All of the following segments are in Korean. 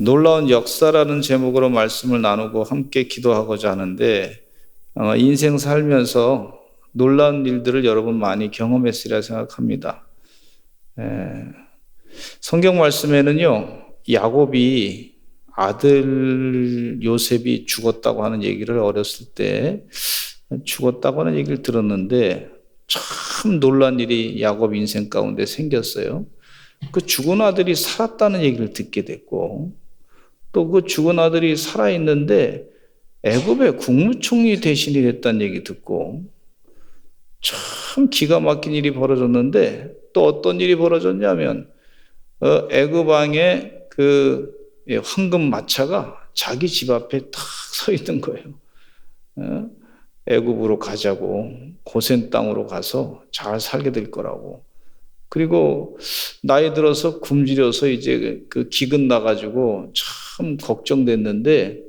놀라운 역사라는 제목으로 말씀을 나누고 함께 기도하고자 하는데, 아마 인생 살면서 놀라운 일들을 여러분 많이 경험했으리라 생각합니다. 성경 말씀에는요, 야곱이 아들 요셉이 죽었다고 하는 얘기를 어렸을 때 죽었다고 하는 얘기를 들었는데, 참 놀란 일이 야곱 인생 가운데 생겼어요. 그 죽은 아들이 살았다는 얘기를 듣게 됐고, 또 그 죽은 아들이 살아있는데 애굽의 국무총리 대신이 됐다는 얘기 듣고, 참 기가 막힌 일이 벌어졌는데, 또 어떤 일이 벌어졌냐면 애굽 왕의 그 황금 마차가 자기 집 앞에 탁 서 있는 거예요. 애굽으로 가자고, 고센 땅으로 가서 잘 살게 될 거라고. 그리고 나이 들어서 굶주려서 이제 그 기근 나가지고 참 걱정됐는데,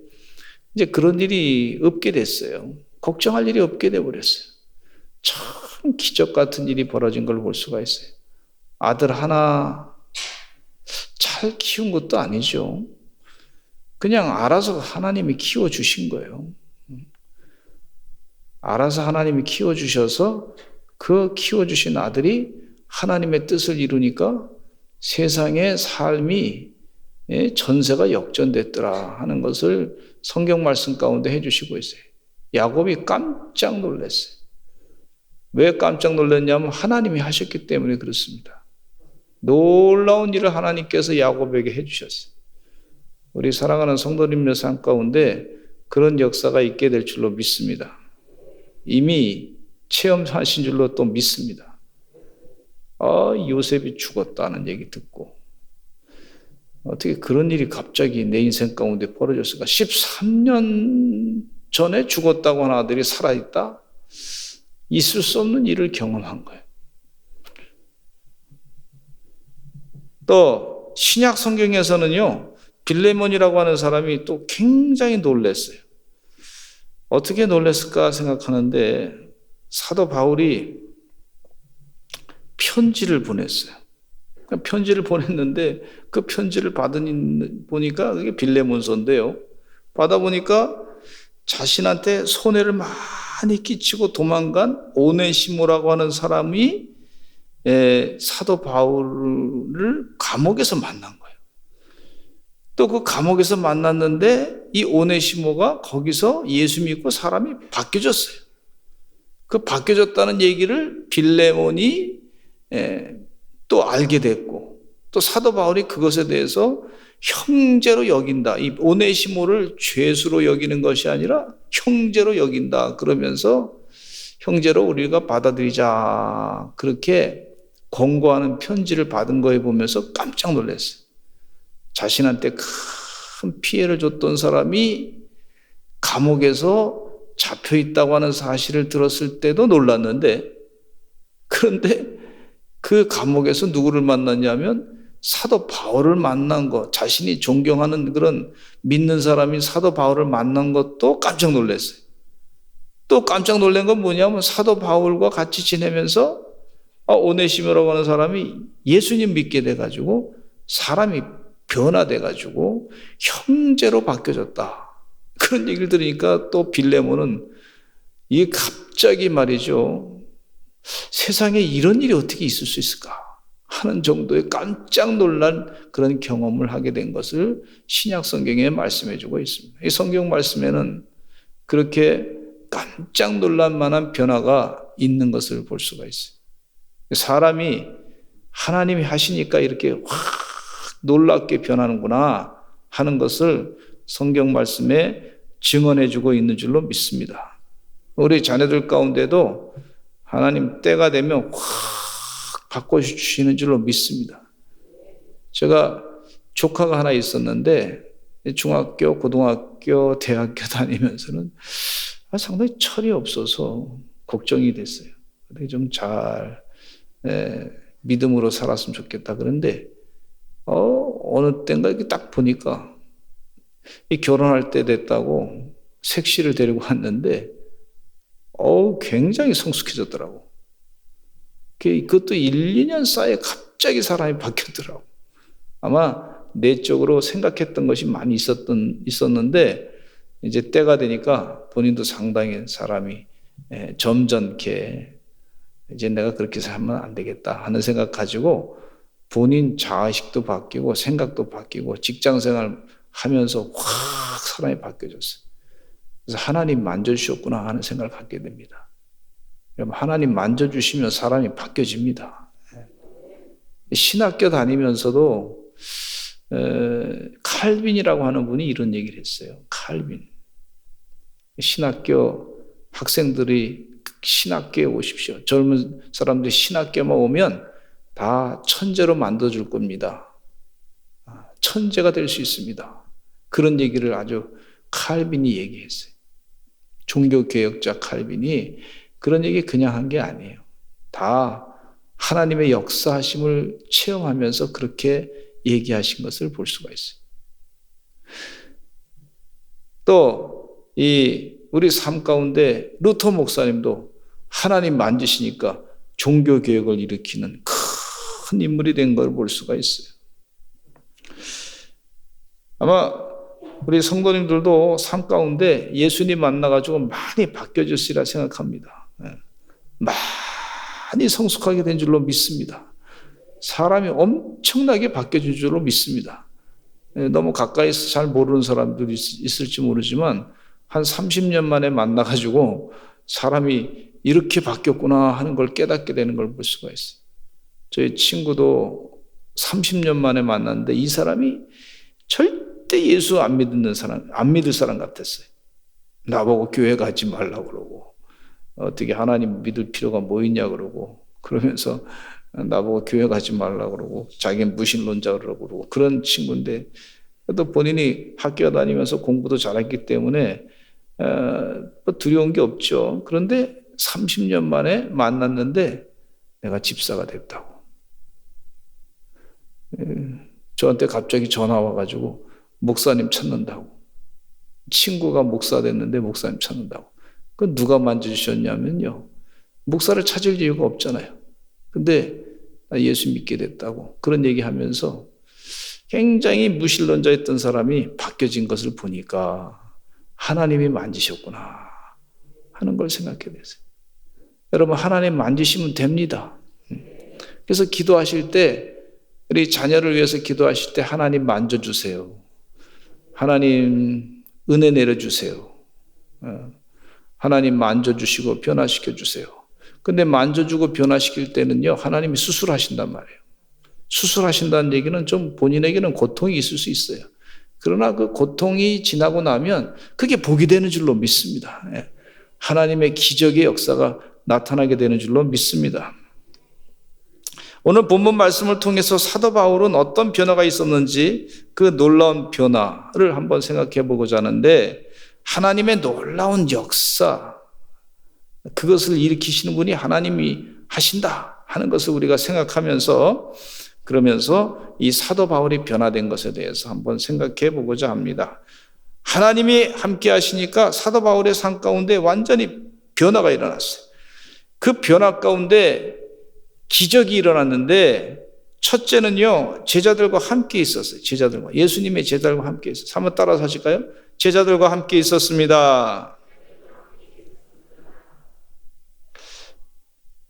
이제 그런 일이 없게 됐어요. 걱정할 일이 없게 돼버렸어요. 참 기적 같은 일이 벌어진 걸 볼 수가 있어요. 아들 하나 잘 키운 것도 아니죠. 그냥 알아서 하나님이 키워주신 거예요. 알아서 하나님이 키워주셔서 그 키워주신 아들이 하나님의 뜻을 이루니까 세상의 삶이, 전세가 역전됐더라 하는 것을 성경 말씀 가운데 해주시고 있어요. 야곱이 깜짝 놀랐어요. 왜 깜짝 놀랐냐면 하나님이 하셨기 때문에 그렇습니다. 놀라운 일을 하나님께서 야곱에게 해주셨어요. 우리 사랑하는 성도님들 삶 가운데 그런 역사가 있게 될 줄로 믿습니다. 이미 체험하신 줄로 또 믿습니다. 요셉이 죽었다는 얘기 듣고, 어떻게 그런 일이 갑자기 내 인생 가운데 벌어졌을까? 13년 전에 죽었다고 하는 아들이 살아있다? 있을 수 없는 일을 경험한 거예요. 또 신약 성경에서는요, 빌레몬이라고 하는 사람이 또 굉장히 놀랐어요. 어떻게 놀랐을까 생각하는데, 사도 바울이 편지를 보냈어요. 편지를 보냈는데 그 편지를 보니까 그게 빌레몬서인데요. 받아보니까 자신한테 손해를 많이 끼치고 도망간 오네시모라고 하는 사람이 사도 바울을 감옥에서 만난 거예요. 또 그 감옥에서 만났는데 이 오네시모가 거기서 예수 믿고 사람이 바뀌어졌어요. 그 바뀌어졌다는 얘기를 빌레몬이 또 알게 됐고, 또 사도 바울이 그것에 대해서 형제로 여긴다. 이 오네시모를 죄수로 여기는 것이 아니라 형제로 여긴다. 그러면서 형제로 우리가 받아들이자. 그렇게 권고하는 편지를 받은 거에 보면서 깜짝 놀랐어요. 자신한테 큰 피해를 줬던 사람이 감옥에서 잡혀 있다고 하는 사실을 들었을 때도 놀랐는데, 그런데 그 감옥에서 누구를 만났냐면 사도 바울을 만난 것, 자신이 존경하는 그런 믿는 사람인 사도 바울을 만난 것도 깜짝 놀랐어요. 또 깜짝 놀란 건 뭐냐면 사도 바울과 같이 지내면서 오네시모라고 하는 사람이 예수님 믿게 돼가지고 사람이 변화돼가지고 형제로 바뀌어졌다. 그런 얘기를 들으니까 또 빌레몬은 이게 갑자기 말이죠, 세상에 이런 일이 어떻게 있을 수 있을까 하는 정도의 깜짝 놀란 그런 경험을 하게 된 것을 신약 성경에 말씀해 주고 있습니다. 이 성경 말씀에는 그렇게 깜짝 놀랄 만한 변화가 있는 것을 볼 수가 있어요. 사람이 하나님이 하시니까 이렇게 확 놀랍게 변하는구나 하는 것을 성경 말씀에 증언해 주고 있는 줄로 믿습니다. 우리 자녀들 가운데도 하나님 때가 되면 확 바꿔주시는 줄로 믿습니다. 제가 조카가 하나 있었는데 중학교, 고등학교, 대학교 다니면서는 상당히 철이 없어서 걱정이 됐어요. 좀 잘 믿음으로 살았으면 좋겠다. 그런데 어느 때인가 이렇게 딱 보니까 이 결혼할 때 됐다고 색시를 데리고 왔는데 굉장히 성숙해졌더라고. 그것도 1, 2년 사이에 갑자기 사람이 바뀌었더라고. 아마 내적으로 생각했던 것이 많이 있었는데 이제 때가 되니까 본인도 상당히 사람이 점잖게 이제 내가 그렇게 살면 안 되겠다 하는 생각 가지고 본인 자아식도 바뀌고 생각도 바뀌고 직장생활 하면서 확 사람이 바뀌어졌어요. 그래서 하나님 만져주셨구나 하는 생각을 갖게 됩니다. 여러분, 하나님 만져주시면 사람이 바뀌어집니다. 신학교 다니면서도 칼빈이라고 하는 분이 이런 얘기를 했어요. 칼빈. 신학교 학생들이 신학교에 오십시오. 젊은 사람들이 신학교만 오면 다 천재로 만들어줄 겁니다. 천재가 될 수 있습니다. 그런 얘기를 아주 칼빈이 얘기했어요. 종교개혁자 칼빈이 그런 얘기 그냥 한 게 아니에요. 다 하나님의 역사하심을 체험하면서 그렇게 얘기하신 것을 볼 수가 있어요. 또 우리 삶 가운데 루터 목사님도 하나님 만지시니까 종교개혁을 일으키는 큰 인물이 된 걸 볼 수가 있어요. 아마 우리 성도님들도 삶 가운데 예수님 만나가지고 많이 바뀌어졌으리라 생각합니다. 많이 성숙하게 된 줄로 믿습니다. 사람이 엄청나게 바뀌어진 줄로 믿습니다. 너무 가까이서 잘 모르는 사람들이 있을지 모르지만 한 30년 만에 만나가지고 사람이 이렇게 바뀌었구나 하는 걸 깨닫게 되는 걸 볼 수가 있어요. 저희 친구도 30년 만에 만났는데 이 사람이 절대 예수 안 믿을 사람 같았어요. 나보고 교회 가지 말라고 그러고 어떻게 하나님 믿을 필요가 뭐 있냐 그러고 그러면서 나보고 교회 가지 말라고 그러고 자기는 무신론자 그러고 그런 친구인데 또 본인이 학교 다니면서 공부도 잘했기 때문에 두려운 게 없죠. 그런데 30년 만에 만났는데 내가 집사가 됐다고. 저한테 갑자기 전화 와가지고 목사님 찾는다고. 친구가 목사 됐는데 목사님 찾는다고. 그건 누가 만져주셨냐면요. 목사를 찾을 이유가 없잖아요. 근데 나 예수 믿게 됐다고. 그런 얘기하면서 굉장히 무신론자였던 사람이 바뀌어진 것을 보니까 하나님이 만지셨구나 하는 걸 생각해 됐어요. 여러분, 하나님 만지시면 됩니다. 그래서 기도하실 때 우리 자녀를 위해서 기도하실 때 하나님 만져주세요. 하나님 은혜 내려주세요. 하나님 만져주시고 변화시켜주세요. 근데 만져주고 변화시킬 때는요, 하나님이 수술하신단 말이에요. 수술하신다는 얘기는 좀 본인에게는 고통이 있을 수 있어요. 그러나 그 고통이 지나고 나면 그게 복이 되는 줄로 믿습니다. 하나님의 기적의 역사가 나타나게 되는 줄로 믿습니다. 오늘 본문 말씀을 통해서 사도 바울은 어떤 변화가 있었는지 그 놀라운 변화를 한번 생각해 보고자 하는데 하나님의 놀라운 역사, 그것을 일으키시는 분이 하나님이 하신다 하는 것을 우리가 생각하면서 그러면서 이 사도 바울이 변화된 것에 대해서 한번 생각해 보고자 합니다. 하나님이 함께 하시니까 사도 바울의 삶 가운데 완전히 변화가 일어났어요. 그 변화 가운데 기적이 일어났는데 첫째는요, 제자들과 함께 있었어요. 예수님의 제자들과 함께 있었어요. 한번 따라서 하실까요? 제자들과 함께 있었습니다.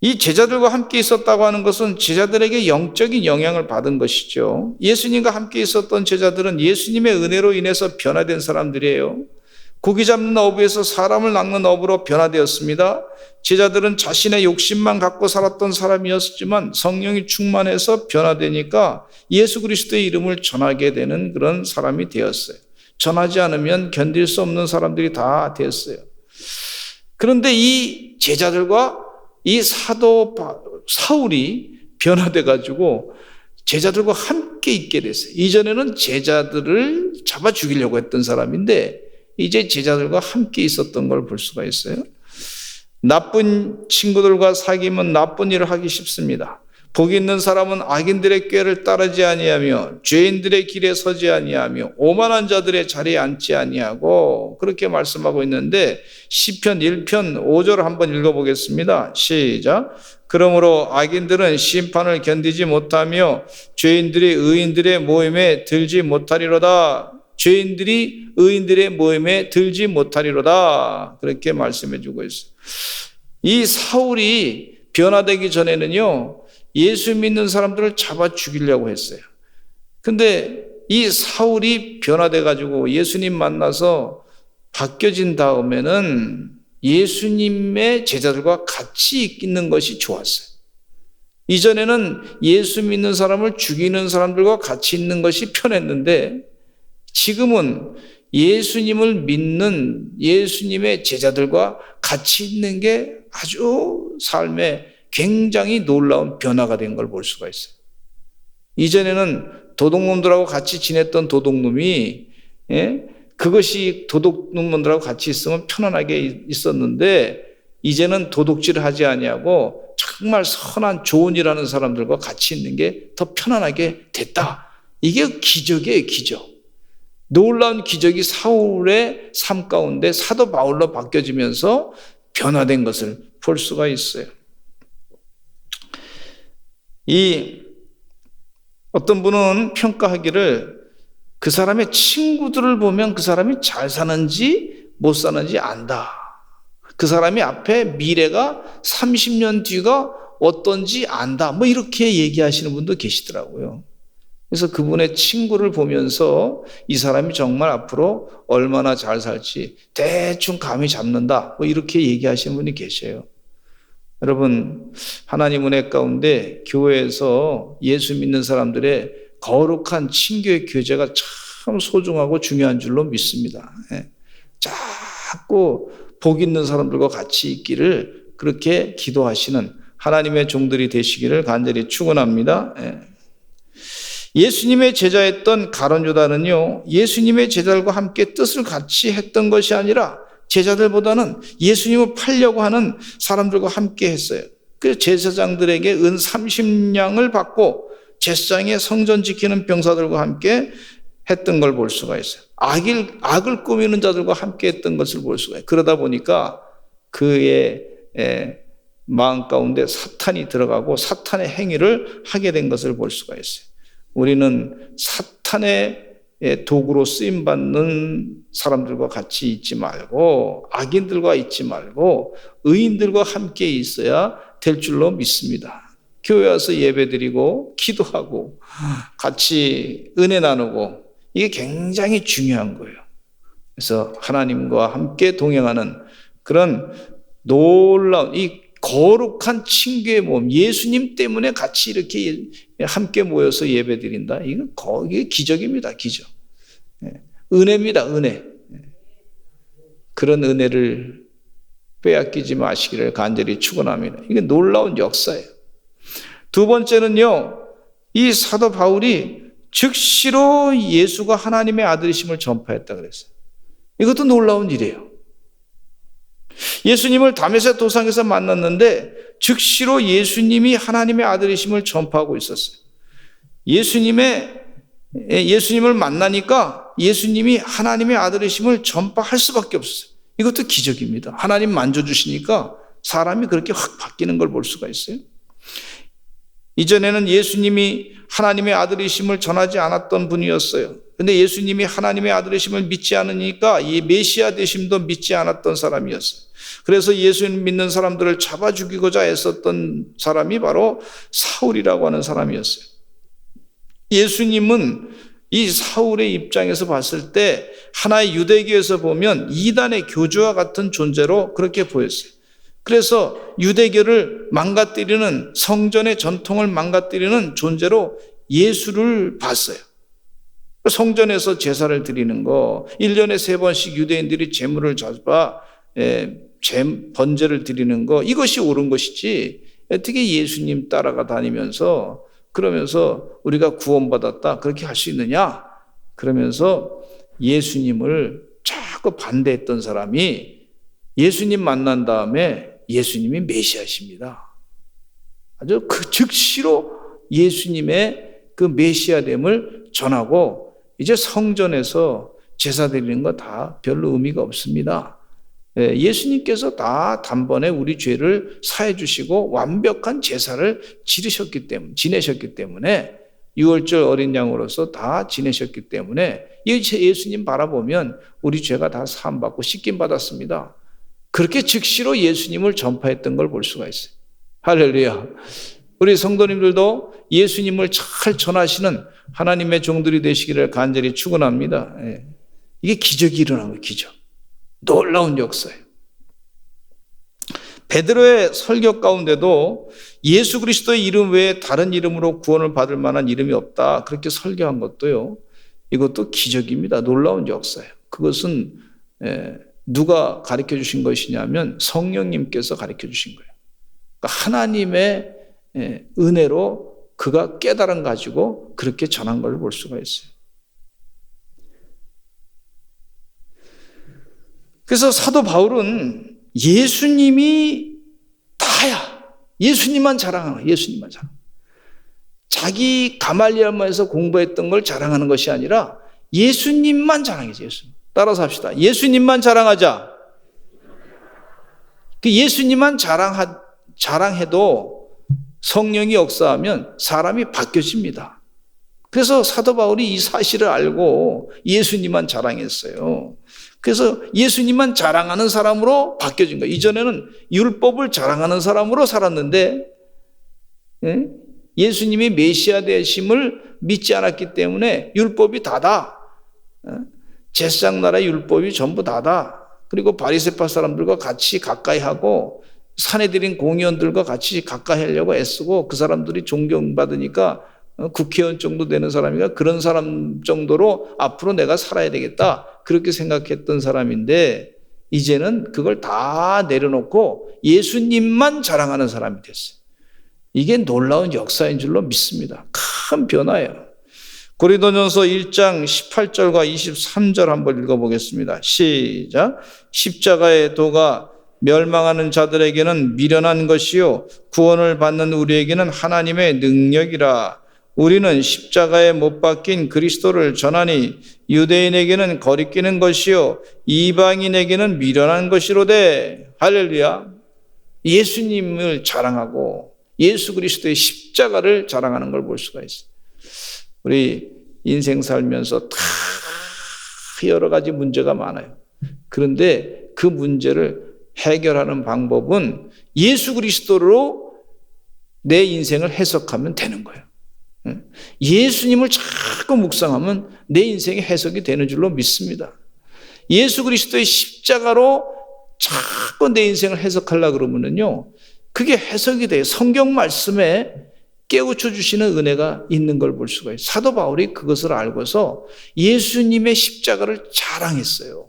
이 제자들과 함께 있었다고 하는 것은 제자들에게 영적인 영향을 받은 것이죠. 예수님과 함께 있었던 제자들은 예수님의 은혜로 인해서 변화된 사람들이에요. 고기 잡는 어부에서 사람을 낚는 어부로 변화되었습니다. 제자들은 자신의 욕심만 갖고 살았던 사람이었지만 성령이 충만해서 변화되니까 예수 그리스도의 이름을 전하게 되는 그런 사람이 되었어요. 전하지 않으면 견딜 수 없는 사람들이 다 됐어요. 그런데 이 제자들과 이 사도 사울이 변화돼 가지고 제자들과 함께 있게 됐어요. 이전에는 제자들을 잡아 죽이려고 했던 사람인데 이제 제자들과 함께 있었던 걸 볼 수가 있어요. 나쁜 친구들과 사귀면 나쁜 일을 하기 쉽습니다. 복 있는 사람은 악인들의 꾀를 따르지 아니하며 죄인들의 길에 서지 아니하며 오만한 자들의 자리에 앉지 아니하고, 그렇게 말씀하고 있는데, 시편 1편 5절 한번 읽어보겠습니다. 시작. 그러므로 악인들은 심판을 견디지 못하며 죄인들이 의인들의 모임에 들지 못하리로다. 죄인들이 의인들의 모임에 들지 못하리로다. 그렇게 말씀해 주고 있어요. 이 사울이 변화되기 전에는요, 예수 믿는 사람들을 잡아 죽이려고 했어요. 근데 이 사울이 변화돼 가지고 예수님 만나서 바뀌어진 다음에는 예수님의 제자들과 같이 있는 것이 좋았어요. 이전에는 예수 믿는 사람을 죽이는 사람들과 같이 있는 것이 편했는데, 지금은 예수님을 믿는 예수님의 제자들과 같이 있는 게 아주 삶에 굉장히 놀라운 변화가 된 걸 볼 수가 있어요. 이전에는 도둑놈들하고 같이 지냈던 도둑놈이, 그것이 도둑놈들하고 같이 있으면 편안하게 있었는데, 이제는 도둑질을 하지 아니하고 정말 선한 좋은 일하는 사람들과 같이 있는 게 더 편안하게 됐다. 이게 기적이에요, 기적. 놀라운 기적이 사울의 삶 가운데 사도 바울로 바뀌어지면서 변화된 것을 볼 수가 있어요. 어떤 분은 평가하기를, 그 사람의 친구들을 보면 그 사람이 잘 사는지 못 사는지 안다. 그 사람이 앞에 미래가 30년 뒤가 어떤지 안다. 뭐 이렇게 얘기하시는 분도 계시더라고요. 그래서 그분의 친구를 보면서 이 사람이 정말 앞으로 얼마나 잘 살지 대충 감이 잡는다. 뭐 이렇게 얘기하시는 분이 계셔요. 여러분, 하나님 은혜 가운데 교회에서 예수 믿는 사람들의 거룩한 친교의 교제가 참 소중하고 중요한 줄로 믿습니다. 자꾸 복 있는 사람들과 같이 있기를 그렇게 기도하시는 하나님의 종들이 되시기를 간절히 축원합니다. 예수님의 제자였던 가룟 유다는요, 예수님의 제자들과 함께 뜻을 같이 했던 것이 아니라 제자들보다는 예수님을 팔려고 하는 사람들과 함께 했어요. 그래서 제사장들에게 은 30냥을 받고 제사장의 성전 지키는 병사들과 함께 했던 걸 볼 수가 있어요. 악을 꾸미는 자들과 함께 했던 것을 볼 수가 있어요. 그러다 보니까 그의 마음 가운데 사탄이 들어가고 사탄의 행위를 하게 된 것을 볼 수가 있어요. 우리는 사탄의 도구로 쓰임받는 사람들과 같이 있지 말고, 악인들과 있지 말고 의인들과 함께 있어야 될 줄로 믿습니다. 교회 와서 예배드리고 기도하고 같이 은혜 나누고, 이게 굉장히 중요한 거예요. 그래서 하나님과 함께 동행하는 그런 놀라운 이 거룩한 친교의 모임, 예수님 때문에 같이 이렇게 함께 모여서 예배드린다. 이게 기적입니다, 기적. 은혜입니다, 은혜. 그런 은혜를 빼앗기지 마시기를 간절히 축원합니다. 이게 놀라운 역사예요. 두 번째는요, 이 사도 바울이 즉시로 예수가 하나님의 아들이심을 전파했다 그랬어요. 이것도 놀라운 일이에요. 예수님을 다메섹 도상에서 만났는데 즉시로 예수님이 하나님의 아들이심을 전파하고 있었어요. 예수님을 만나니까 예수님이 하나님의 아들이심을 전파할 수밖에 없었어요. 이것도 기적입니다. 하나님 만져주시니까 사람이 그렇게 확 바뀌는 걸 볼 수가 있어요. 이전에는 예수님이 하나님의 아들이심을 전하지 않았던 분이었어요. 근데 예수님이 하나님의 아들이심을 믿지 않으니까 이 메시아 되심도 믿지 않았던 사람이었어요. 그래서 예수님 믿는 사람들을 잡아 죽이고자 애썼던 사람이 바로 사울이라고 하는 사람이었어요. 예수님은 이 사울의 입장에서 봤을 때 하나의 유대교에서 보면 이단의 교주와 같은 존재로 그렇게 보였어요. 그래서 유대교를 망가뜨리는, 성전의 전통을 망가뜨리는 존재로 예수를 봤어요. 성전에서 제사를 드리는 거, 1년에 3번씩 유대인들이 제물을 잡아 번제를 드리는 거, 이것이 옳은 것이지 어떻게 예수님 따라가 다니면서 그러면서 우리가 구원받았다 그렇게 할 수 있느냐, 그러면서 예수님을 자꾸 반대했던 사람이 예수님 만난 다음에 예수님이 메시아십니다. 아주 그 즉시로 예수님의 그 메시아됨을 전하고 이제 성전에서 제사 드리는 거 다 별로 의미가 없습니다. 예수님께서 다 단번에 우리 죄를 사해 주시고 완벽한 제사를 지내셨기 때문에 유월절 어린 양으로서 다 지내셨기 때문에 예수님 바라보면 우리 죄가 다 사함받고 씻김 받았습니다. 그렇게 즉시로 예수님을 전파했던 걸 볼 수가 있어요. 할렐루야. 우리 성도님들도 예수님을 잘 전하시는 하나님의 종들이 되시기를 간절히 축원합니다. 이게 기적이 일어난 거예요. 기적. 놀라운 역사예요. 베드로의 설교 가운데도 예수 그리스도의 이름 외에 다른 이름으로 구원을 받을 만한 이름이 없다. 그렇게 설교한 것도요. 이것도 기적입니다. 놀라운 역사예요. 그것은 누가 가르쳐 주신 것이냐면 성령님께서 가르쳐 주신 거예요. 그러니까 하나님의 은혜로 그가 깨달음 가지고 그렇게 전한 걸 볼 수가 있어요. 그래서 사도 바울은 예수님이 다야. 예수님만 자랑하는 거예요. 예수님만 자랑. 자기 가말리엘에서 공부했던 걸 자랑하는 것이 아니라 예수님만 자랑해요. 예수님. 따라서 합시다. 예수님만 자랑하자. 그 예수님만 자랑해도 성령이 역사하면 사람이 바뀌어집니다. 그래서 사도 바울이 이 사실을 알고 예수님만 자랑했어요. 그래서 예수님만 자랑하는 사람으로 바뀌어진 거예요. 이전에는 율법을 자랑하는 사람으로 살았는데 예수님이 메시아 되심을 믿지 않았기 때문에 율법이 다다. 제사장 나라의 율법이 전부 다다. 그리고 바리새파 사람들과 같이 가까이 하고 산에 들인 공의원들과 같이 가까이 하려고 애쓰고 그 사람들이 존경받으니까 국회의원 정도 되는 사람이가 그런 사람 정도로 앞으로 내가 살아야 되겠다. 그렇게 생각했던 사람인데 이제는 그걸 다 내려놓고 예수님만 자랑하는 사람이 됐어요. 이게 놀라운 역사인 줄로 믿습니다. 큰 변화예요. 고린도전서 1장 18절과 23절 한번 읽어보겠습니다. 시작. 십자가의 도가 멸망하는 자들에게는 미련한 것이요 구원을 받는 우리에게는 하나님의 능력이라. 우리는 십자가에 못 박힌 그리스도를 전하니 유대인에게는 거리끼는 것이요 이방인에게는 미련한 것이로되. 할렐루야. 예수님을 자랑하고 예수 그리스도의 십자가를 자랑하는 걸 볼 수가 있어요. 우리 인생 살면서 다 여러 가지 문제가 많아요. 그런데 그 문제를 해결하는 방법은 예수 그리스도로 내 인생을 해석하면 되는 거예요. 예수님을 자꾸 묵상하면 내 인생의 해석이 되는 줄로 믿습니다. 예수 그리스도의 십자가로 자꾸 내 인생을 해석하려고 그러면요, 그게 해석이 돼요. 성경 말씀에 깨우쳐 주시는 은혜가 있는 걸 볼 수가 있어요. 사도 바울이 그것을 알고서 예수님의 십자가를 자랑했어요.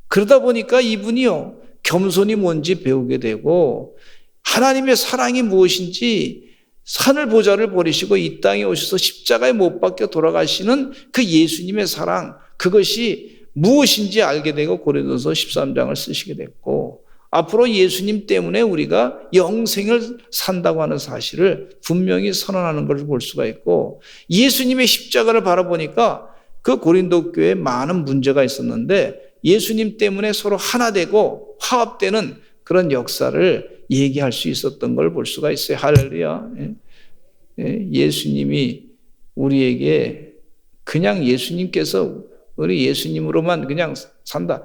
그러다 보니까 이분이요, 겸손이 뭔지 배우게 되고 하나님의 사랑이 무엇인지 산을 보좌를 버리시고 이 땅에 오셔서 십자가에 못 박혀 돌아가시는 그 예수님의 사랑, 그것이 무엇인지 알게 되고 고린도서 13장을 쓰시게 됐고 앞으로 예수님 때문에 우리가 영생을 산다고 하는 사실을 분명히 선언하는 것을 볼 수가 있고 예수님의 십자가를 바라보니까 그 고린도 교회에 많은 문제가 있었는데 예수님 때문에 서로 하나 되고 화합되는 그런 역사를 얘기할 수 있었던 걸 볼 수가 있어요. 할렐루야. 예수님이 우리에게 그냥 예수님께서 우리 예수님으로만 그냥 산다.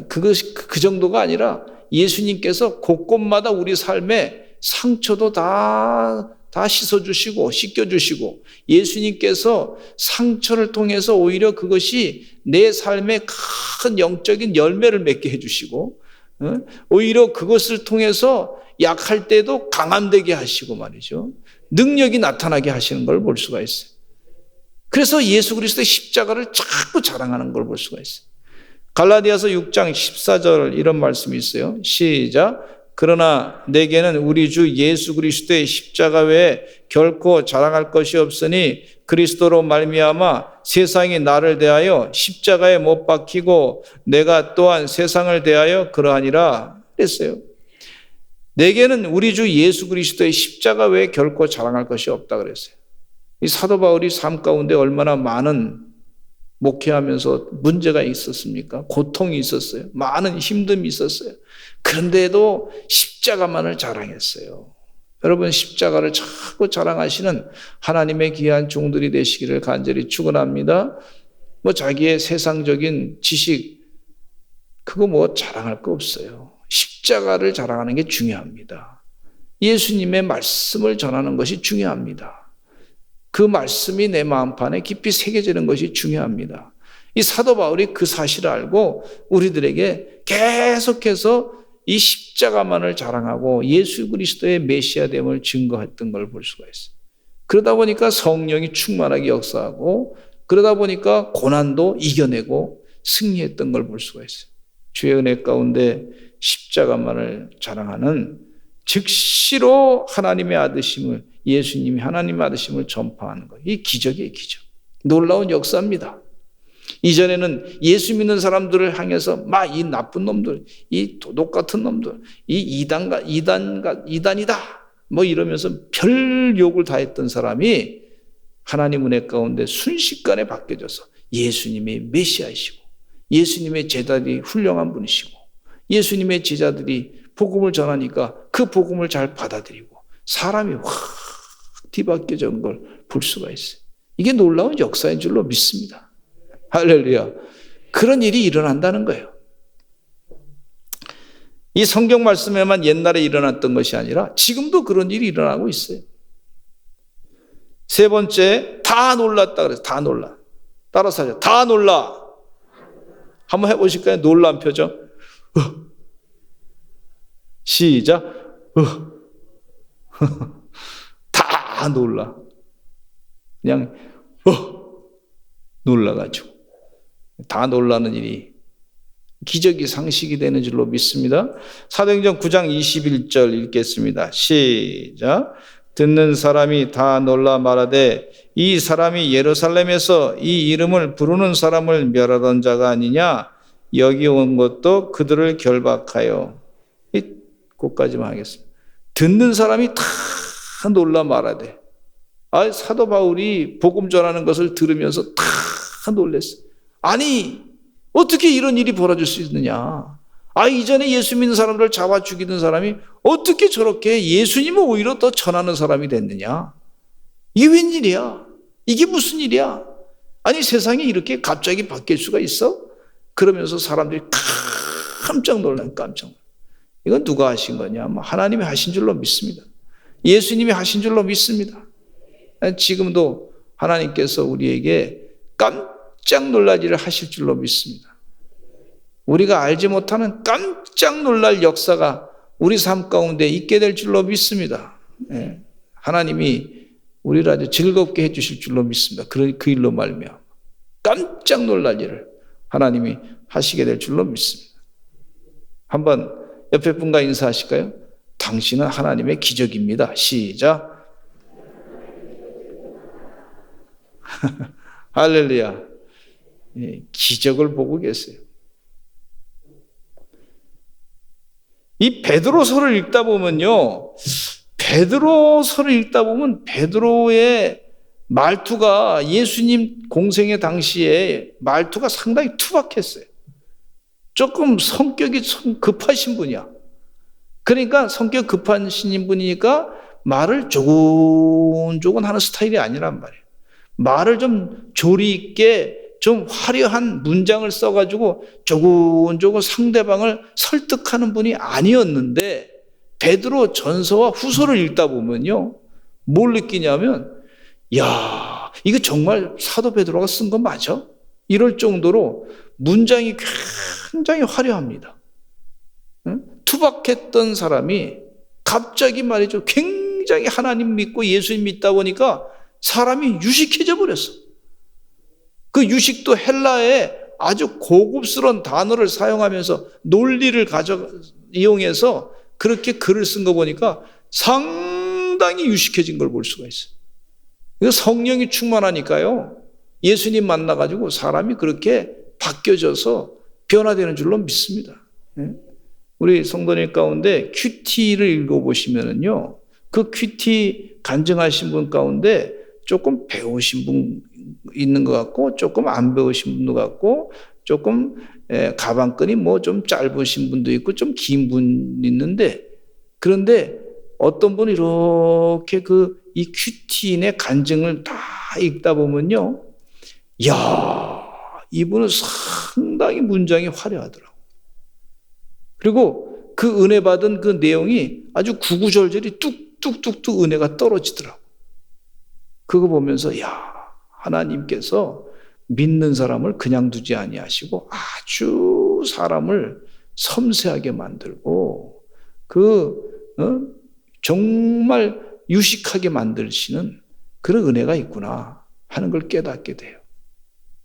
그 정도가 아니라 예수님께서 곳곳마다 우리 삶에 상처도 다 씻어주시고 씻겨주시고 예수님께서 상처를 통해서 오히려 그것이 내 삶에 큰 영적인 열매를 맺게 해주시고 오히려 그것을 통해서 약할 때도 강함되게 하시고 말이죠. 능력이 나타나게 하시는 걸 볼 수가 있어요. 그래서 예수 그리스도의 십자가를 자꾸 자랑하는 걸 볼 수가 있어요. 갈라디아서 6장 14절 이런 말씀이 있어요. 시작. 그러나 내게는 우리 주 예수 그리스도의 십자가 외에 결코 자랑할 것이 없으니 그리스도로 말미암아 세상이 나를 대하여 십자가에 못 박히고 내가 또한 세상을 대하여 그러하니라 그랬어요. 내게는 우리 주 예수 그리스도의 십자가 외에 결코 자랑할 것이 없다 그랬어요. 이 사도 바울이 삶 가운데 얼마나 많은 목회하면서 문제가 있었습니까? 고통이 있었어요. 많은 힘듦이 있었어요. 그런데도 십자가만을 자랑했어요. 여러분, 십자가를 자꾸 자랑하시는 하나님의 귀한 종들이 되시기를 간절히 축원합니다. 자기의 세상적인 지식 그거 자랑할 거 없어요. 십자가를 자랑하는 게 중요합니다. 예수님의 말씀을 전하는 것이 중요합니다. 그 말씀이 내 마음판에 깊이 새겨지는 것이 중요합니다. 이 사도 바울이 그 사실을 알고 우리들에게 계속해서 이 십자가만을 자랑하고 예수 그리스도의 메시아됨을 증거했던 걸 볼 수가 있어요. 그러다 보니까 성령이 충만하게 역사하고 그러다 보니까 고난도 이겨내고 승리했던 걸 볼 수가 있어요. 주의 은혜 가운데 십자가만을 자랑하는 즉시로 하나님의 아드심을, 예수님이 하나님의 아드심을 전파하는 것. 이 기적이에요, 기적. 놀라운 역사입니다. 이전에는 예수 믿는 사람들을 향해서 막 이 나쁜 놈들, 이 도둑 같은 놈들, 이 이단이다 이러면서 별 욕을 다 했던 사람이 하나님 은혜 가운데 순식간에 바뀌어져서 예수님의 메시아이시고 예수님의 제자들이 훌륭한 분이시고 예수님의 제자들이 복음을 전하니까 그 복음을 잘 받아들이고 사람이 확 뒤바뀌어진 걸 볼 수가 있어요. 이게 놀라운 역사인 줄로 믿습니다. 할렐루야. 그런 일이 일어난다는 거예요. 이 성경 말씀에만 옛날에 일어났던 것이 아니라 지금도 그런 일이 일어나고 있어요. 세 번째, 다 놀랐다 그래서 다 놀라. 따라서 하죠. 다 놀라. 한번 해보실까요? 놀란 표정. 시작. 다 놀라. 그냥 놀라가지고 다 놀라는 일이 기적이 상식이 되는 줄로 믿습니다. 사도행전 9장 21절 읽겠습니다. 시작. 듣는 사람이 다 놀라 말하되 이 사람이 예루살렘에서 이 이름을 부르는 사람을 멸하던 자가 아니냐. 여기 온 것도 그들을 결박하여. 그것까지만 하겠습니다. 듣는 사람이 다 놀라 말하되. 사도 바울이 복음 전하는 것을 들으면서 다 놀랐어요. 아니 어떻게 이런 일이 벌어질 수 있느냐. 이전에 예수 믿는 사람들을 잡아 죽이던 사람이 어떻게 저렇게 예수님을 오히려 더 전하는 사람이 됐느냐. 이게 웬일이야. 이게 무슨 일이야. 아니 세상이 이렇게 갑자기 바뀔 수가 있어? 그러면서 사람들이 깜짝 놀란 깜짝 놀란. 이건 누가 하신 거냐. 하나님이 하신 줄로 믿습니다. 예수님이 하신 줄로 믿습니다. 지금도 하나님께서 우리에게 깜짝 놀랄 일을 하실 줄로 믿습니다. 우리가 알지 못하는 깜짝 놀랄 역사가 우리 삶 가운데 있게 될 줄로 믿습니다. 하나님이 우리를 아주 즐겁게 해주실 줄로 믿습니다. 그 일로 말미암아 깜짝 놀랄 일을 하나님이 하시게 될 줄로 믿습니다. 한번 옆에 분과 인사하실까요? 당신은 하나님의 기적입니다. 시작. 할렐루야. 기적을 보고 계세요. 이 베드로서를 읽다 보면요. 베드로서를 읽다 보면 베드로의 말투가 예수님 공생의 당시에 말투가 상당히 투박했어요. 조금 성격이 급하신 분이야. 그러니까 성격 급하신 분이니까 말을 조곤조곤 하는 스타일이 아니란 말이에요. 말을 좀 조리 있게 좀 화려한 문장을 써가지고 조곤조곤 상대방을 설득하는 분이 아니었는데 베드로 전서와 후서를 읽다 보면요. 뭘 느끼냐면 야, 이거 정말 사도 베드로가 쓴 거 맞아? 이럴 정도로 문장이 굉장히 화려합니다. 투박했던 사람이 갑자기 말이죠. 굉장히 하나님 믿고 예수님 믿다 보니까 사람이 유식해져 버렸어. 그 유식도 헬라의 아주 고급스러운 단어를 사용하면서 논리를 이용해서 그렇게 글을 쓴 거 보니까 상당히 유식해진 걸 볼 수가 있어요. 이거 성령이 충만하니까요. 예수님 만나가지고 사람이 그렇게 바뀌어져서 변화되는 줄로 믿습니다. 우리 성도님 가운데 큐티를 읽어보시면은요, 그 큐티 간증하신 분 가운데 조금 배우신 분 있는 것 같고, 조금 안 배우신 분도 같고, 조금 가방끈이 뭐 좀 짧으신 분도 있고, 좀 긴 분 있는데, 그런데 어떤 분이 이렇게 이 큐티인의 간증을 다 읽다 보면요, 이야, 이분은 상당히 문장이 화려하더라고. 그리고 그 은혜 받은 그 내용이 아주 구구절절이 뚝뚝뚝뚝 은혜가 떨어지더라고. 그거 보면서 야, 하나님께서 믿는 사람을 그냥 두지 아니하시고 아주 사람을 섬세하게 만들고 정말 유식하게 만드시는 그런 은혜가 있구나 하는 걸 깨닫게 돼요.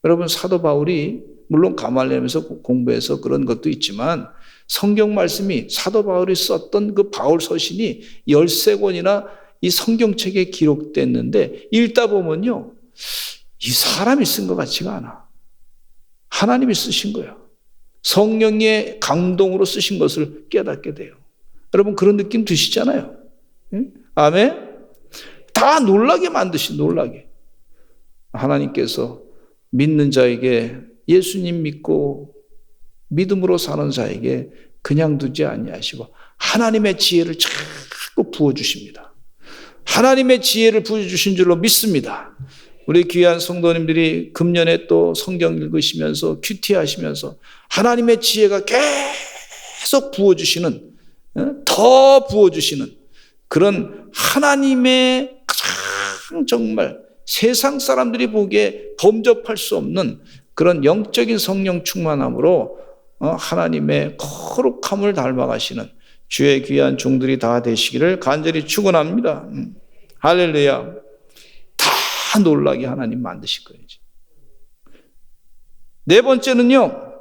여러분, 사도 바울이 물론 가말리엘에서 공부해서 그런 것도 있지만 성경 말씀이 사도 바울이 썼던 그 바울 서신이 13권이나 이 성경책에 기록됐는데 읽다 보면요, 이 사람이 쓴 것 같지가 않아. 하나님이 쓰신 거예요. 성령의 감동으로 쓰신 것을 깨닫게 돼요. 여러분, 그런 느낌 드시잖아요. 응? 아멘? 다 놀라게 만드신, 놀라게. 하나님께서 믿는 자에게, 예수님 믿고 믿음으로 사는 자에게 그냥 두지 아니하시고 하나님의 지혜를 자꾸 부어주십니다. 하나님의 지혜를 부어주신 줄로 믿습니다. 우리 귀한 성도님들이 금년에 또 성경 읽으시면서 큐티 하시면서 하나님의 지혜가 계속 부어주시는, 더 부어주시는 그런 하나님의 가장 정말 세상 사람들이 보기에 범접할 수 없는 그런 영적인 성령 충만함으로 하나님의 거룩함을 닮아가시는 주의 귀한 종들이 다 되시기를 간절히 축원합니다. 할렐루야. 다 놀라게 하나님 만드실 거예요. 네 번째는요,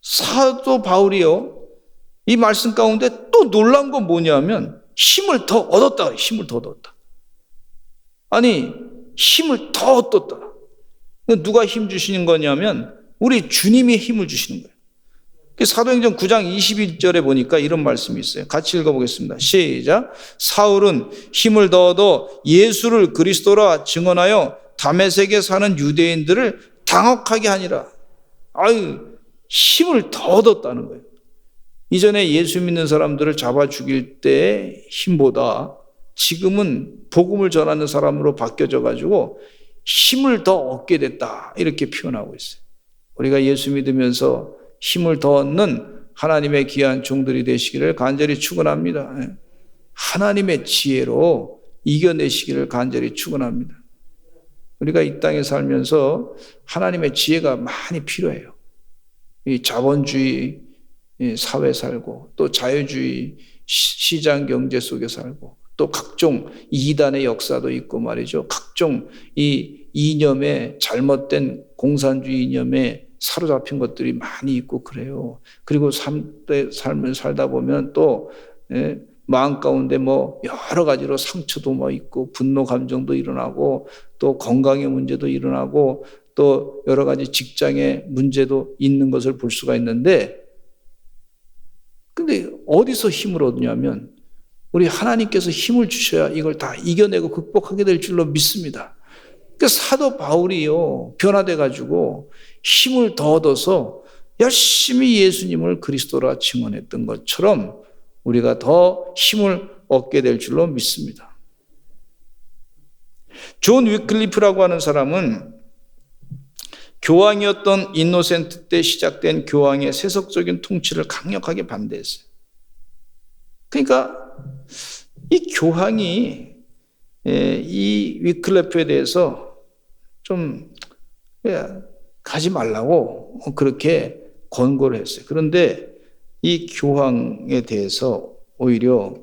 사도 바울이요, 이 말씀 가운데 또 놀란 건 뭐냐면 힘을 더 얻었다. 힘을 더 얻었다. 아니, 힘을 더 얻었다. 누가 힘 주시는 거냐면 우리 주님이 힘을 주시는 거예요. 사도행전 9장 21절에 보니까 이런 말씀이 있어요. 같이 읽어보겠습니다. 시작. 사울은 힘을 더 얻어 예수를 그리스도라 증언하여 다메섹에 사는 유대인들을 당혹하게 하니라. 아유, 힘을 더 얻었다는 거예요. 이전에 예수 믿는 사람들을 잡아 죽일 때의 힘보다 지금은 복음을 전하는 사람으로 바뀌어져 가지고 힘을 더 얻게 됐다, 이렇게 표현하고 있어요. 우리가 예수 믿으면서 힘을 더 얻는 하나님의 귀한 종들이 되시기를 간절히 축원합니다. 하나님의 지혜로 이겨내시기를 간절히 축원합니다. 우리가 이 땅에 살면서 하나님의 지혜가 많이 필요해요. 이 자본주의 사회 살고, 또 자유주의 시장 경제 속에 살고, 또 각종 이단의 역사도 있고 말이죠. 각종 이 이념에, 잘못된 공산주의 이념에 사로잡힌 것들이 많이 있고 그래요. 그리고 삶을 살다 보면 또 마음 가운데 뭐 여러 가지로 상처도 뭐 있고 분노 감정도 일어나고 또 건강의 문제도 일어나고 또 여러 가지 직장의 문제도 있는 것을 볼 수가 있는데, 근데 어디서 힘을 얻냐면 우리 하나님께서 힘을 주셔야 이걸 다 이겨내고 극복하게 될 줄로 믿습니다. 그러니까 사도 바울이요, 변화돼 가지고 힘을 더 얻어서 열심히 예수님을 그리스도라 증언했던 것처럼 우리가 더 힘을 얻게 될 줄로 믿습니다. 존 위클리프라고 하는 사람은 교황이었던 인노센트 때 시작된 교황의 세속적인 통치를 강력하게 반대했어요. 그러니까 이 교황이 이 위클리프에 대해서 좀 가지 말라고 그렇게 권고를 했어요. 그런데 이 교황에 대해서 오히려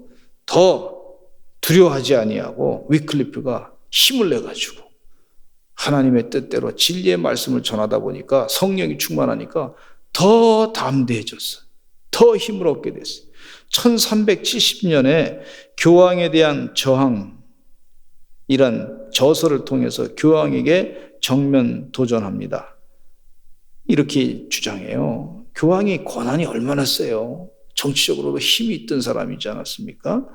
더 두려워하지 아니하고 위클리프가 힘을 내가지고 하나님의 뜻대로 진리의 말씀을 전하다 보니까 성령이 충만하니까 더 담대해졌어요. 더 힘을 얻게 됐어요. 1370년에 교황에 대한 저항, 이런 저서를 통해서 교황에게 정면 도전합니다. 이렇게 주장해요. 교황이 권한이 얼마나 세요. 정치적으로도 힘이 있던 사람이지 않았습니까?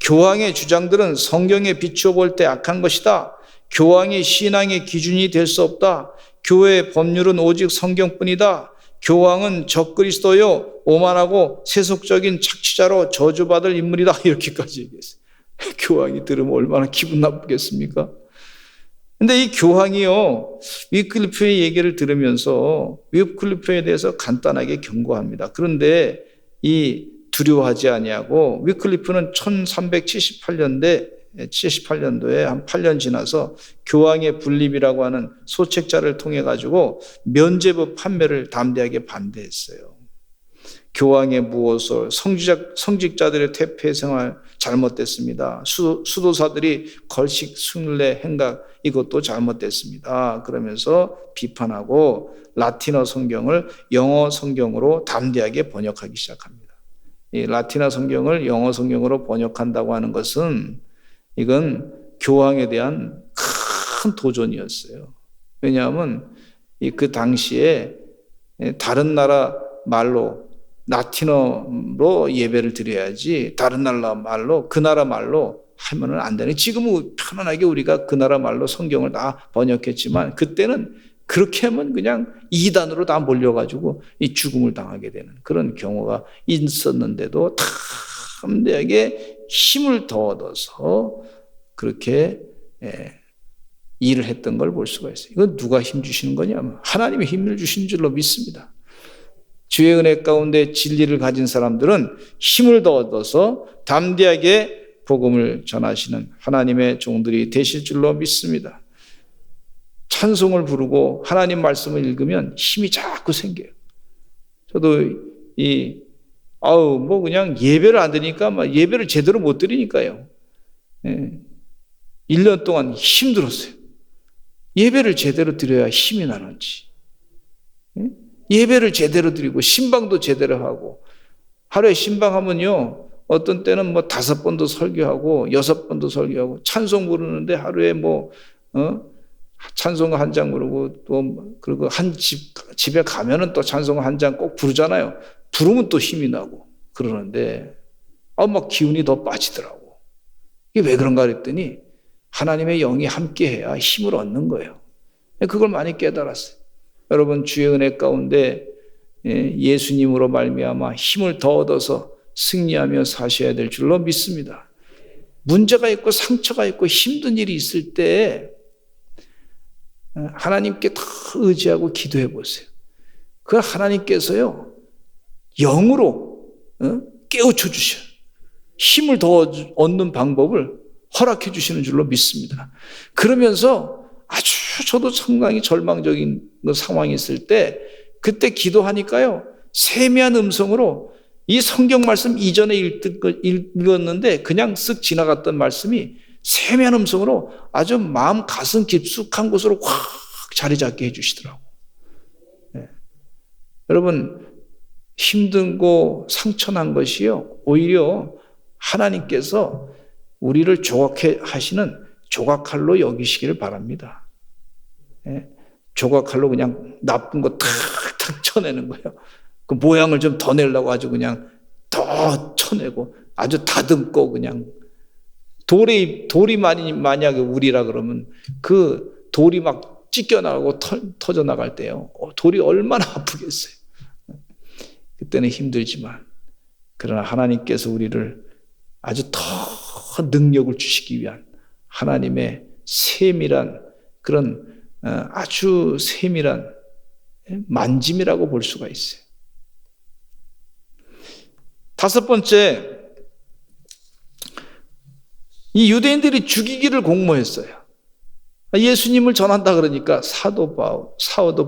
교황의 주장들은 성경에 비추어 볼 때 악한 것이다. 교황이 신앙의 기준이 될 수 없다. 교회의 법률은 오직 성경뿐이다. 교황은 적그리스도요, 오만하고 세속적인 착취자로 저주받을 인물이다. 이렇게까지 얘기했어요. 교황이 들으면 얼마나 기분 나쁘겠습니까? 근데 이 교황이요, 위클리프의 얘기를 들으면서 위클리프에 대해서 간단하게 경고합니다. 그런데 이 두려워하지 아니하고, 위클리프는 1378년도에 한 8년 지나서 교황의 분립이라고 하는 소책자를 통해 가지고 면죄부 판매를 담대하게 반대했어요. 교황의 무호설, 성직자들의 퇴폐 생활 잘못됐습니다. 수도사들이 걸식 순례 행각, 이것도 잘못됐습니다. 그러면서 비판하고 라틴어 성경을 영어 성경으로 담대하게 번역하기 시작합니다. 이 라틴어 성경을 영어 성경으로 번역한다고 하는 것은 이건 교황에 대한 큰 도전이었어요. 왜냐하면 그 당시에 다른 나라 말로 라틴어로 예배를 드려야지 다른 나라 말로, 그 나라 말로 하면은 안 되네. 지금은 편안하게 우리가 그 나라 말로 성경을 다 번역했지만 그때는 그렇게 하면 그냥 이단으로 다 몰려가지고 이 죽음을 당하게 되는 그런 경우가 있었는데도 담대하게 힘을 더 얻어서 그렇게 일을 했던 걸 볼 수가 있어요. 이건 누가 힘 주시는 거냐면 하나님이 힘을 주시는 줄로 믿습니다. 주의 은혜 가운데 진리를 가진 사람들은 힘을 더 얻어서 담대하게 복음을 전하시는 하나님의 종들이 되실 줄로 믿습니다. 찬송을 부르고 하나님 말씀을 읽으면 힘이 자꾸 생겨요. 저도 그냥 예배를 안 드리니까 예배를 제대로 못 드리니까요. 1년 동안 힘들었어요. 예배를 제대로 드려야 힘이 나는지. 예배를 제대로 드리고 신방도 제대로 하고 하루에 신방하면요 어떤 때는 5번도 설교하고 6번도 설교하고 찬송 부르는데 하루에 찬송 한 장 부르고 또 그리고 집에 가면은 또 찬송 한 장 꼭 부르잖아요. 부르면 또 힘이 나고 그러는데 막 기운이 더 빠지더라고. 이게 왜 그런가 그랬더니 하나님의 영이 함께해야 힘을 얻는 거예요. 그걸 많이 깨달았어요. 여러분 주의 은혜 가운데 예수님으로 말미암아 힘을 더 얻어서 승리하며 사셔야 될 줄로 믿습니다. 문제가 있고 상처가 있고 힘든 일이 있을 때 하나님께 더 의지하고 기도해 보세요. 그 하나님께서요 영으로 깨우쳐 주셔요. 힘을 더 얻는 방법을 허락해 주시는 줄로 믿습니다. 그러면서 아주 저도 상당히 절망적인 상황이 있을 때 그때 기도하니까요 세미한 음성으로 이 성경 말씀 이전에 읽었는데 그냥 쓱 지나갔던 말씀이 세미한 음성으로 아주 마음 가슴 깊숙한 곳으로 확 자리 잡게 해주시더라고요. 여러분 힘들고 상처난 것이요 오히려 하나님께서 우리를 조각해 하시는 조각칼로 여기시기를 바랍니다. 조각칼로 그냥 나쁜 거 탁탁 쳐내는 거예요. 그 모양을 좀 더 내려고 아주 그냥 더 쳐내고 아주 다듬고 그냥 돌이 만약에 우리라 그러면 그 돌이 막 찢겨나가고 터져 나갈 때요. 돌이 얼마나 아프겠어요. 그때는 힘들지만 그러나 하나님께서 우리를 아주 더 능력을 주시기 위한 하나님의 세밀한 그런 아주 세밀한 만짐이라고 볼 수가 있어요. 5번째, 이 유대인들이 죽이기를 공모했어요. 예수님을 전한다 그러니까 사도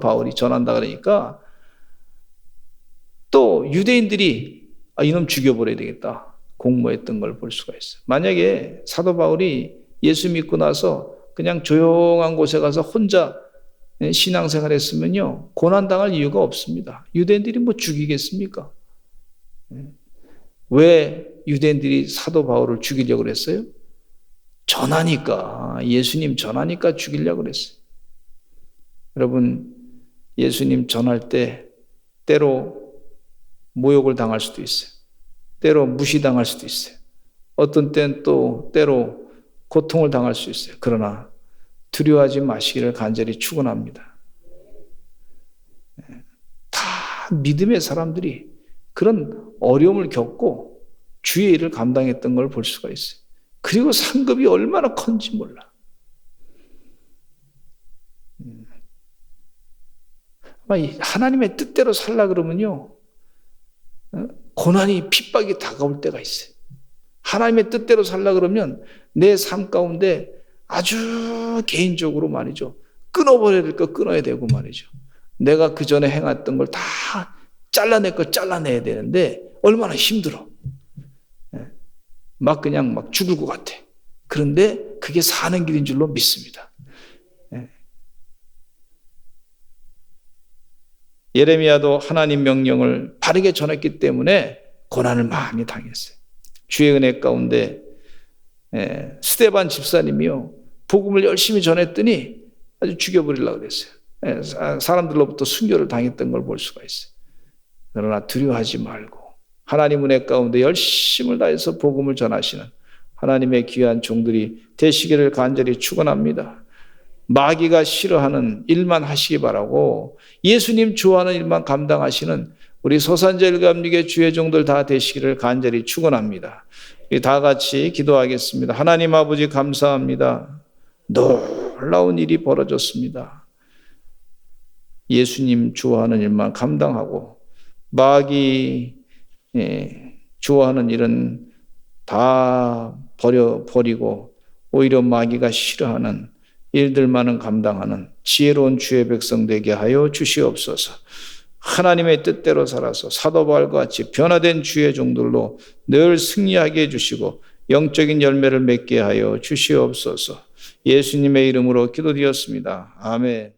바울이 전한다 그러니까 또 유대인들이 이놈 죽여버려야 되겠다 공모했던 걸 볼 수가 있어요. 만약에 사도 바울이 예수 믿고 나서 그냥 조용한 곳에 가서 혼자 신앙생활 했으면요 고난당할 이유가 없습니다. 유대인들이 죽이겠습니까? 왜 유대인들이 사도 바울을 죽이려고 그랬어요? 전하니까, 예수님 전하니까 죽이려고 그랬어요. 여러분 예수님 전할 때 때로 모욕을 당할 수도 있어요. 때로 무시당할 수도 있어요. 어떤 때는 또 때로 고통을 당할 수 있어요. 그러나 두려워하지 마시기를 간절히 축원합니다. 다 믿음의 사람들이 그런 어려움을 겪고 주의 일을 감당했던 걸 볼 수가 있어요. 그리고 상급이 얼마나 큰지 몰라. 하나님의 뜻대로 살라 그러면요, 고난이 핍박이 다가올 때가 있어요. 하나님의 뜻대로 살라 그러면 내 삶 가운데 아주 개인적으로 말이죠, 끊어버려야 될 거 끊어야 되고 말이죠, 내가 그 전에 행했던 걸 다 잘라낼 거 잘라내야 되는데 얼마나 힘들어. 막 그냥 막 죽을 것 같아. 그런데 그게 사는 길인 줄로 믿습니다. 예레미야도 하나님 명령을 바르게 전했기 때문에 고난을 많이 당했어요. 주의 은혜 가운데 스데반 집사님이요, 복음을 열심히 전했더니 아주 죽여버리려고 그랬어요. 사람들로부터 순교를 당했던 걸 볼 수가 있어요. 그러나 두려워하지 말고 하나님 은혜 가운데 열심을 다해서 복음을 전하시는 하나님의 귀한 종들이 되시기를 간절히 축원합니다. 마귀가 싫어하는 일만 하시기 바라고 예수님 좋아하는 일만 감당하시는 우리 소산제일감리교 주의 종들 다 되시기를 간절히 축원합니다. 우리 다 같이 기도하겠습니다. 하나님 아버지 감사합니다. 놀라운 일이 벌어졌습니다. 예수님 좋아하는 일만 감당하고 마귀 좋아하는 일은 다 버리고 오히려 마귀가 싫어하는 일들만은 감당하는 지혜로운 주의 백성 되게 하여 주시옵소서. 하나님의 뜻대로 살아서 사도 바울과 같이 변화된 주의 종들로 늘 승리하게 해주시고 영적인 열매를 맺게 하여 주시옵소서. 예수님의 이름으로 기도드렸습니다. 아멘.